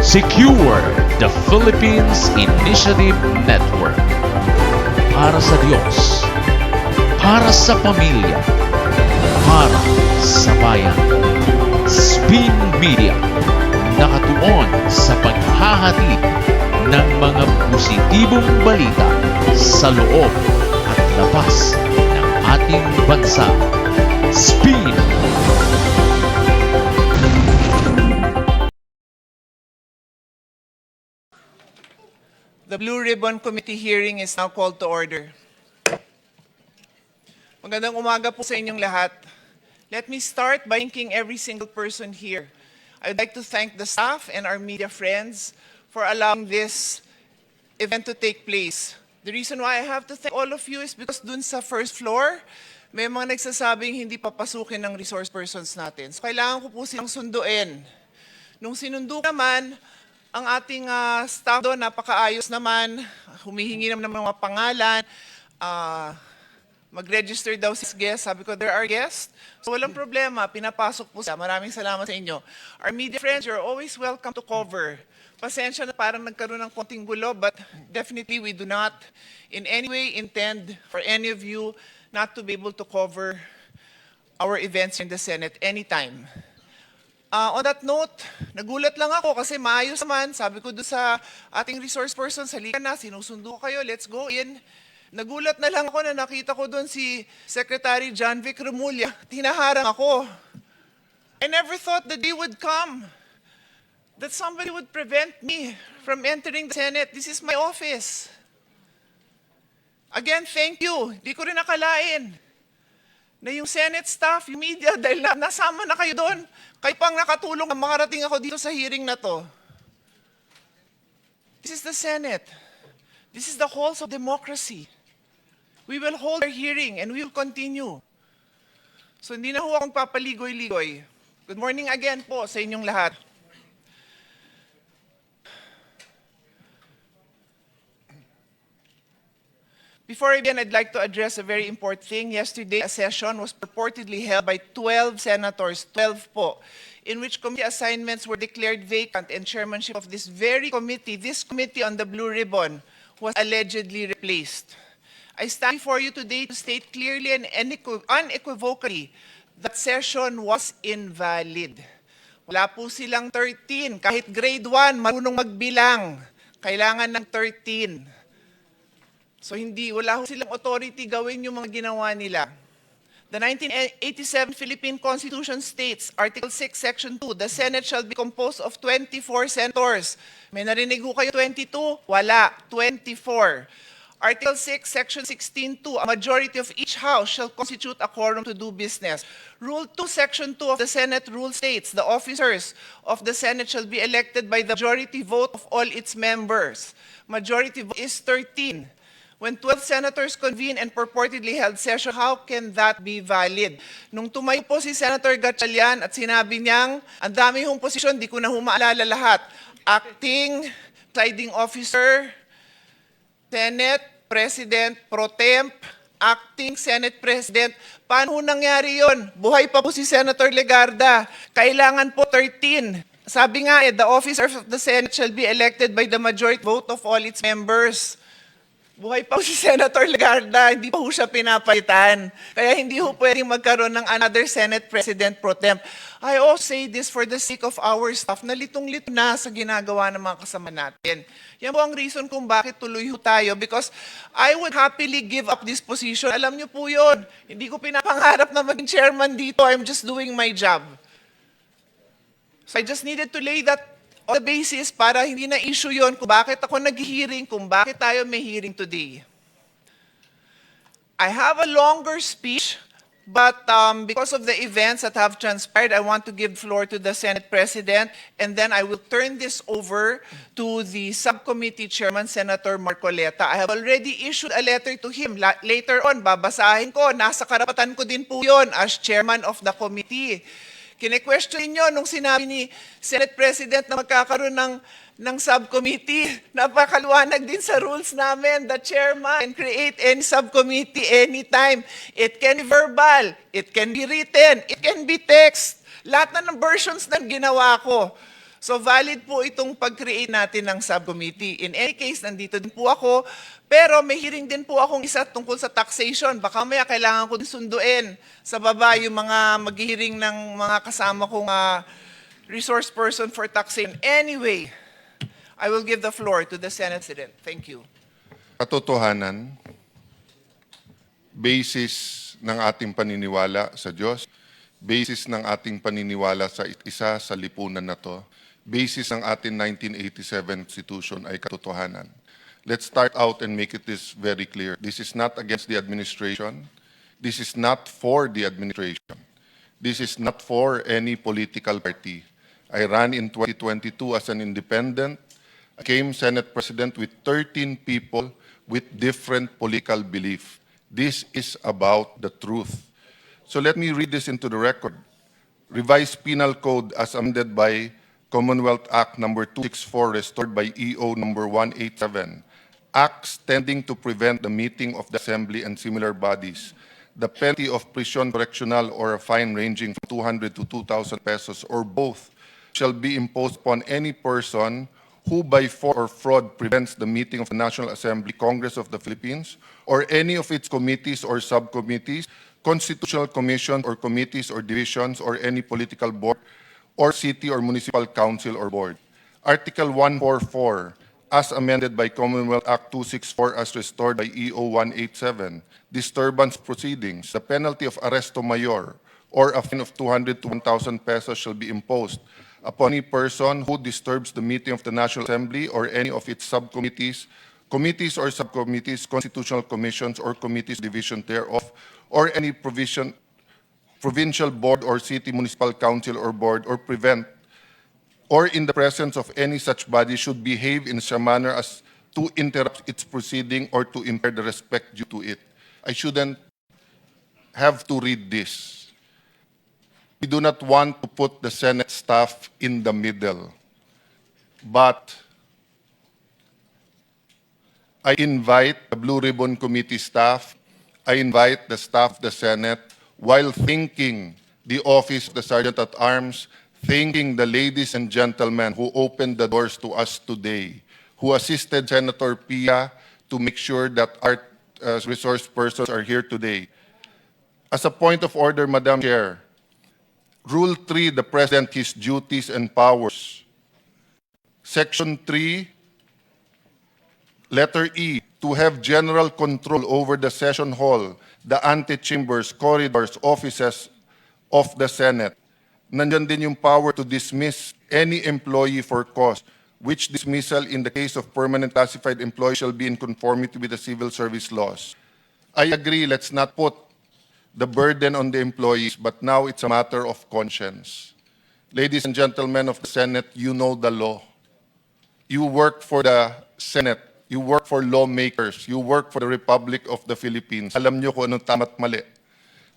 Secure the Philippines Initiative Network. Para sa Diyos, para sa pamilya, para sa bayan. Spin Media, nakatuon sa paghahatid ng mga positibong balita sa loob at labas ng ating bansa. Spin! The Blue Ribbon Committee hearing is now called to order. Magandang umaga po sa inyong lahat. Let me start by thanking every single person here. I'd like to thank the staff and our media friends for allowing this event to take place. The reason why I have to thank all of you is because dun sa first floor, may mga nagsasabing hindi papasukin ng resource persons natin. So kailangan ko po silang sunduin. Nung sinundo naman, ang ating staff doon, napakaayos naman, humihingi naman ng mga pangalan, mag-register daw si guest. Sabi ko, there are guests. So walang problema, pinapasok po siya. Maraming salamat sa inyo. Our media friends, you're always welcome to cover. Pasensya na parang nagkaroon ng konting gulo, but definitely we do not in any way intend for any of you not to be able to cover our events in the Senate anytime. On that note, nagulat lang ako kasi maayos naman. Sabi ko doon sa ating resource person, halika na, sinusundo ko kayo, let's go in. Nagulat na lang ako na nakita ko doon si Secretary John Vic Remulla. Tinaharang ako. I never thought the day would come that somebody would prevent me from entering the Senate. This is my office. Again, thank you. Di ko rin nakalain na yung Senate staff, yung media, dahil nasama na kayo doon, kayo pang nakatulong na makarating ako dito sa hearing na to. This is the Senate. This is the halls of democracy. We will hold our hearing and we will continue. So hindi na ho akong papaligoy-ligoy. Good morning again po sa inyong lahat. Before I begin, I'd like to address a very important thing. Yesterday, a session was purportedly held by 12 senators, 12 po, in which committee assignments were declared vacant and chairmanship of this very committee, this committee on the Blue Ribbon, was allegedly replaced. I stand before you today to state clearly and unequivocally that session was invalid. Wala po silang 13. Kahit grade 1, marunong magbilang. Kailangan ng 13. So wala ho silang authority gawin yung mga ginawa nila. The 1987 Philippine Constitution states, Article 6, Section 2, the Senate shall be composed of 24 senators. May narinig ho kayo 22? Wala, 24. Article 6, Section 16.2, a majority of each house shall constitute a quorum to do business. Rule 2, Section 2 of the Senate rule states, the officers of the Senate shall be elected by the majority vote of all its members. Majority vote is 13. When 12 senators convene and purportedly held session, how can that be valid? Nung tumayo po si Senator Gatchalian at sinabi niyang, ang dami hong posisyon, di ko na humaalala lahat. Acting, presiding officer, Senate President Pro Temp, Acting Senate President. Paano nangyari yon? Buhay pa po si Senator Legarda. Kailangan po 13. Sabi nga the officers of the Senate shall be elected by the majority vote of all its members. Buhay pa si Senator Legarda, hindi pa ho siya pinapalitan. Kaya hindi ho pwedeng magkaroon ng another Senate President Pro Temp. I also say this for the sake of our staff na litong-lito na sa ginagawa ng mga kasama natin. Yan po ang reason kung bakit tuloy ho tayo, because I would happily give up this position. Alam niyo po yun, hindi ko pinapangarap na maging chairman dito. I'm just doing my job. So I just needed to lay that on the basis para hindi na issue yon kung bakit ako nag-hearing, kung bakit tayo may hearing today. I have a longer speech, but because of the events that have transpired, I want to give floor to the Senate President, and then I will turn this over to the subcommittee chairman, Senator Marcoleta. I have already issued a letter to him. Later on, babasahin ko. Nasa karapatan ko din po yon as chairman of the committee. Kine-question niyo nung sinabi ni Senate President na magkakaroon ng subcommittee. Napakaluwanag din sa rules namin. The chairman can create any subcommittee anytime. It can be verbal, it can be written, it can be text. Lahat na ng versions na ginawa ko. So valid po itong pag-create natin ng subcommittee. In any case, nandito din po ako, pero may hearing din po akong isa tungkol sa taxation. Baka maya kailangan ko din sunduin sa baba yung mga mag-hearing ng mga kasama kong resource person for taxation. Anyway, I will give the floor to the Senate President. Thank you. Katotohanan, basis ng ating paniniwala sa Diyos, basis ng ating paniniwala sa isa sa lipunan na to, basis ng ating 1987 Constitution ay katotohanan. Let's start out and make it this very clear. This is not against the administration. This is not for the administration. This is not for any political party. I ran in 2022 as an independent. I became Senate President with 13 people with different political belief. This is about the truth. So let me read this into the record. Revised Penal Code as amended by Commonwealth Act number 264 restored by EO number 187. Acts tending to prevent the meeting of the assembly and similar bodies. The penalty of prison correctional or a fine ranging from 200 to 2,000 pesos or both shall be imposed upon any person who by force or fraud prevents the meeting of the National Assembly, Congress of the Philippines, or any of its committees or subcommittees, constitutional commissions or committees or divisions, or any political board, or city or municipal council or board. Article 144, as amended by Commonwealth Act 264 as restored by EO 187, disturbance proceedings, the penalty of arresto mayor or a fine of 200 to 1,000 pesos shall be imposed upon any person who disturbs the meeting of the National Assembly or any of its subcommittees, committees or subcommittees, constitutional commissions or committees, division thereof, or any provincial board or city, municipal council or board, or prevent, or in the presence of any such body should behave in such a manner as to interrupt its proceeding or to impair the respect due to it. I shouldn't have to read this. We do not want to put the Senate staff in the middle. But I invite the Blue Ribbon Committee staff, I invite the staff of the Senate, while thanking the office of the Sergeant at Arms, thanking the ladies and gentlemen who opened the doors to us today, who assisted Senator Pia to make sure that our resource persons are here today. As a point of order, Madam Chair, Rule 3, the President, his duties and powers. Section 3, letter E, to have general control over the session hall, the antechambers, corridors, offices of the Senate. Nandyan din yung power to dismiss any employee for cause, which dismissal in the case of permanent classified employee shall be in conformity with the civil service laws. I agree, let's not put the burden on the employees, but now it's a matter of conscience. Ladies and gentlemen of the Senate, you know the law. You work for the Senate. You work for lawmakers. You work for the Republic of the Philippines. Alam niyo kung anong tama't mali.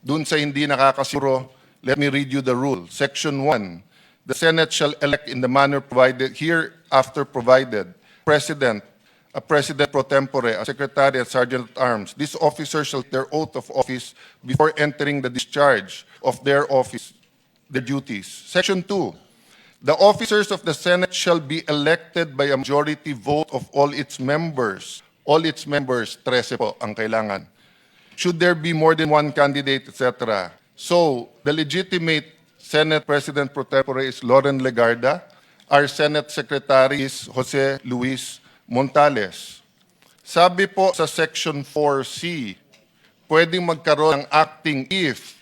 Dun sa hindi nakakasiguro, let me read you the rule. Section 1, the Senate shall elect in the manner provided, hereafter provided, President, a President pro tempore, a Secretary, a Sergeant at Arms. These officers shall take their oath of office before entering the discharge of their office, their duties. Section 2, the officers of the Senate shall be elected by a majority vote of all its members. All its members, 13 po ang kailangan. Should there be more than one candidate, etc. So, the legitimate Senate President pro tempore is Loren Legarda. Our Senate Secretary is Jose Luis Montales. Sabi po sa Section 4C, pwedeng magkaroon ng acting if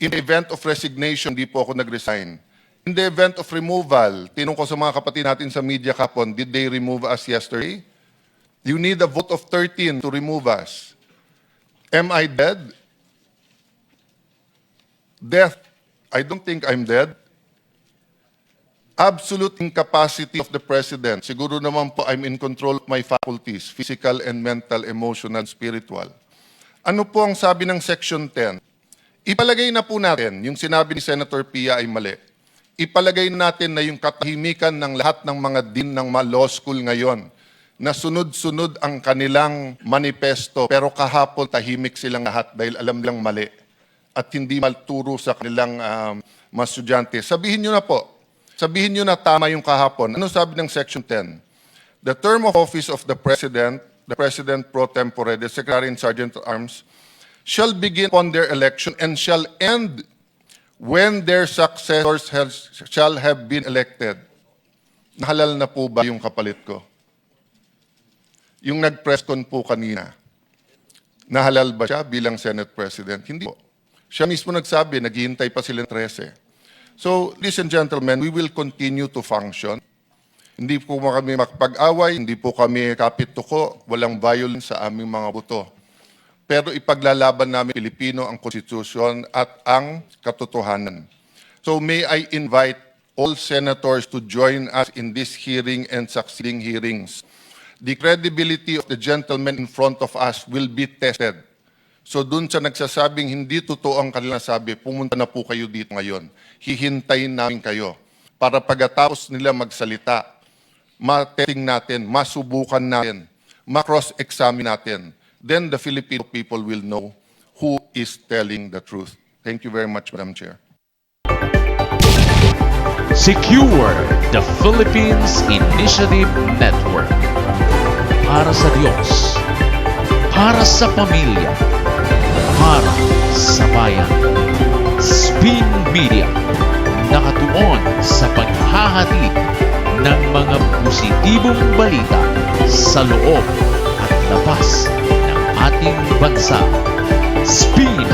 in the event of resignation, di po ako nag-resign. In the event of removal, tinong ko sa mga kapatid natin sa media kapon, did they remove us yesterday? You need a vote of 13 to remove us. Am I dead? Death. I don't think I'm dead. Absolute incapacity of the President. Siguro naman po I'm in control of my faculties, physical and mental, emotional, spiritual. Ano po ang sabi ng Section 10? Ipalagay na po natin, yung sinabi ni Senator Pia ay mali. Ipalagay natin na yung katahimikan ng lahat ng mga dean ng mga law school ngayon, na sunod-sunod ang kanilang manifesto, pero kahapon tahimik silang lahat dahil alam nilang mali at hindi malturo sa kanilang mga estudyante. Sabihin nyo na po, Sabihin nyo na tama yung kahapon. Ano sabi ng Section 10? The term of office of the President pro tempore, the Secretary and Sergeant at Arms, shall begin upon their election and shall end when their successors shall have been elected. Nahalal na po ba yung kapalit ko? Yung nag-press con po kanina, nahalal ba siya bilang Senate President? Hindi po. Siya mismo nagsabi, naghihintay pa sila ng 13. So, ladies and gentlemen, we will continue to function. Hindi po kami makapag-away, hindi po kami kapit-tuko, walang violence sa aming mga buto. Pero ipaglalaban namin Pilipino ang konstitusyon at ang katotohanan. So may I invite all senators to join us in this hearing and succeeding hearings. The credibility of the gentleman in front of us will be tested. So dun sa nagsasabing hindi totoo ang kanilang sabi, pumunta na po kayo dito ngayon. Hihintayin namin kayo para pagkatapos nila magsalita, ma-testing natin, masubukan natin, ma-cross-examine natin. Then the Filipino people will know who is telling the truth. Thank you very much, Madam Chair. Secure the Philippines Initiative Network. Para sa Diyos, para sa pamilya, para sa bayan. Spin Media, nakatuon sa paghahatid ng mga positibong balita sa loob at labas ng ating bansa. Spin